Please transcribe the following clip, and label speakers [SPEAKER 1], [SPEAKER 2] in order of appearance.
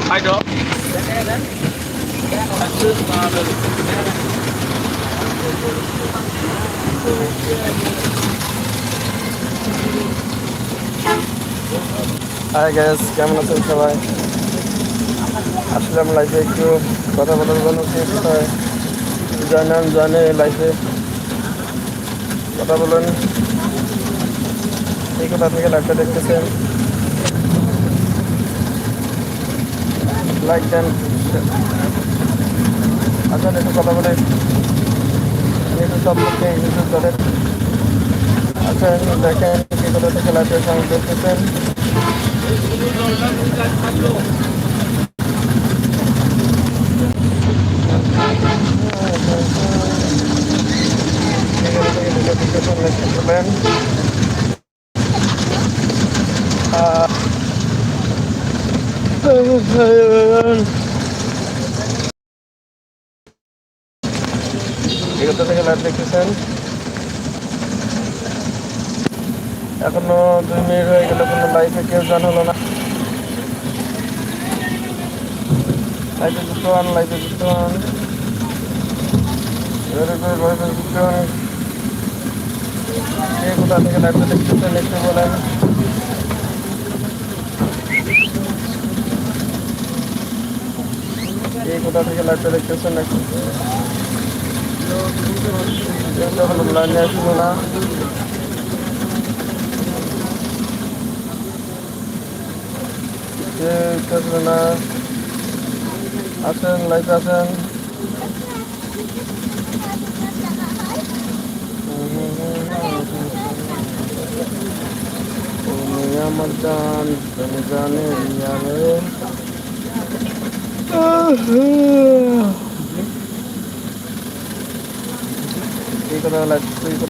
[SPEAKER 1] Hai đó.
[SPEAKER 2] High gas, কেমন আছেন সবাই? আসলাম লাইফে একটু কথা বলার জন্য। কোথায় জানে লাইফে কথা বলুন। এই কোথা থেকে লাইফটা দেখতেছেন? লাইক দেন। আসলে একটু কথা বলে একটু সব লোককে ইউটিউব করেন। আচ্ছা, দেখেন কি কোথা থেকে লাইফের সঙ্গে দেখতেছেন। কোথা থেকে লাইভ দেখতেছেন? এখনো 2 মিনিট হয়ে গেল, কোনো লাইফে কেউ জানালো না। লাইফে যুক্ত হন, লাইফে যুক্ত হন, লাইফে যুক্ত হন। কে কোথা থেকে লাইভটা দেখতেছেন একটু বলেন। কে কোথা থেকে লাইভটা দেখতেছেন একটু লাইনে আসবো না। কে আসবে না? আসেন, লাইভে আসেন। তুমি আমার জান, তুমি জানে এই কথা লাইভ